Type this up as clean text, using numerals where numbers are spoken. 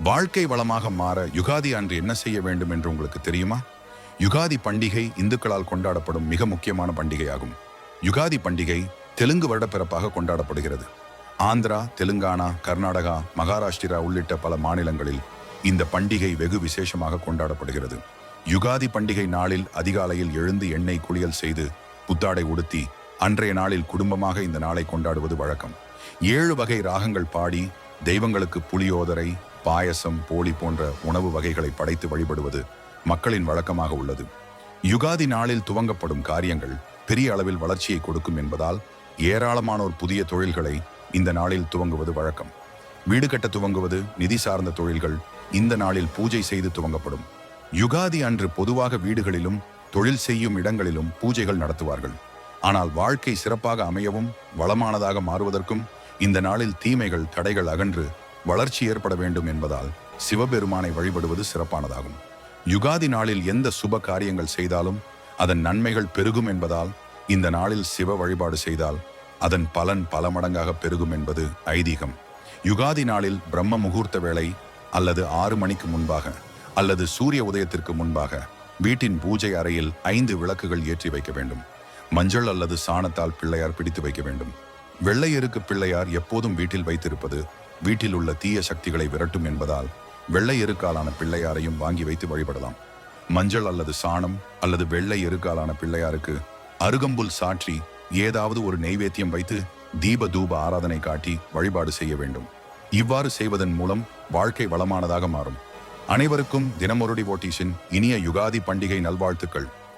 வாழ்க்கை வளமாக மாற யுகாதி அன்று என்ன செய்ய வேண்டும் என்று உங்களுக்கு தெரியுமா? யுகாதி பண்டிகை இந்துக்களால் கொண்டாடப்படும் மிக முக்கியமான பண்டிகையாகும். யுகாதி பண்டிகை தெலுங்கு வருடப்பிறப்பாக கொண்டாடப்படுகிறது. ஆந்திரா, தெலுங்கானா, கர்நாடகா, மகாராஷ்டிரா உள்ளிட்ட பல மாநிலங்களில் இந்த பண்டிகை வெகு விசேஷமாக கொண்டாடப்படுகிறது. யுகாதி பண்டிகை நாளில் அதிகாலையில் எழுந்து எண்ணெய் குளியல் செய்து புத்தாடை உடுத்தி அன்றைய நாளில் குடும்பமாக இந்த நாளை கொண்டாடுவது வழக்கம். 7 வகை ராகங்கள் பாடி தெய்வங்களுக்கு புளியோதரை, பாயசம், போலி போன்ற உணவு வகைகளை படைத்து வழிபடுவது மக்களின் வழக்கமாக உள்ளது. யுகாதி நாளில் துவங்கப்படும் காரியங்கள் பெரிய அளவில் வளர்ச்சியை கொடுக்கும் என்பதால் ஏராளமானோர் புதிய தொழில்களை இந்த நாளில் துவங்குவது வழக்கம். வீடு கட்ட துவங்குவது, நிதி சார்ந்த தொழில்கள் இந்த நாளில் பூஜை செய்து துவங்கப்படும். யுகாதி அன்று பொதுவாக வீடுகளிலும் தொழில் செய்யும் இடங்களிலும் பூஜைகள் நடத்துவார்கள். ஆனால் வாழ்க்கை சிறப்பாக அமையவும் வளமானதாக மாறுவதற்கும் இந்த நாளில் தீமைகள், தடைகள் அகன்று வளர்ச்சி ஏற்பட வேண்டும் என்பதால் சிவபெருமானை வழிபடுவது சிறப்பானதாகும். யுகாதி நாளில் எந்த சுப காரியங்கள் செய்தாலும் அதன் நன்மைகள் பெருகும் என்பதால் இந்த நாளில் சிவ வழிபாடு செய்தால் அதன் பலன் பல மடங்காக பெருகும் என்பது ஐதீகம். யுகாதி நாளில் பிரம்ம முகூர்த்த வேளை அல்லது 6 மணிக்கு முன்பாக அல்லது சூரிய உதயத்திற்கு முன்பாக வீட்டின் பூஜை அறையில் 5 விளக்குகள் ஏற்றி வைக்க வேண்டும். மஞ்சள் அல்லது சாணத்தால் பிள்ளையார் பிடித்து வைக்க வேண்டும். வெள்ளை எருக்கு பிள்ளையார் எப்போதும் வீட்டில் வைத்திருப்பது வீட்டில் உள்ள தீய சக்திகளை விரட்டும் என்பதால் வெள்ளை எருக்காலான பிள்ளையாரையும் வாங்கி வைத்து வழிபடலாம். மஞ்சள் அல்லது சாணம் அல்லது வெள்ளை எருக்காலான பிள்ளையாருக்கு அருகம்புல் சாற்றி ஏதாவது ஒரு நெய்வேத்தியம் வைத்து தீப தூப ஆராதனை காட்டி வழிபாடு செய்ய வேண்டும். இவ்வாறு செய்வதன் மூலம் வாழ்க்கை வளமானதாக மாறும். அனைவருக்கும் தினமொரு டிவோட்டீஸின் இனிய யுகாதி பண்டிகை நல்வாழ்த்துக்கள்.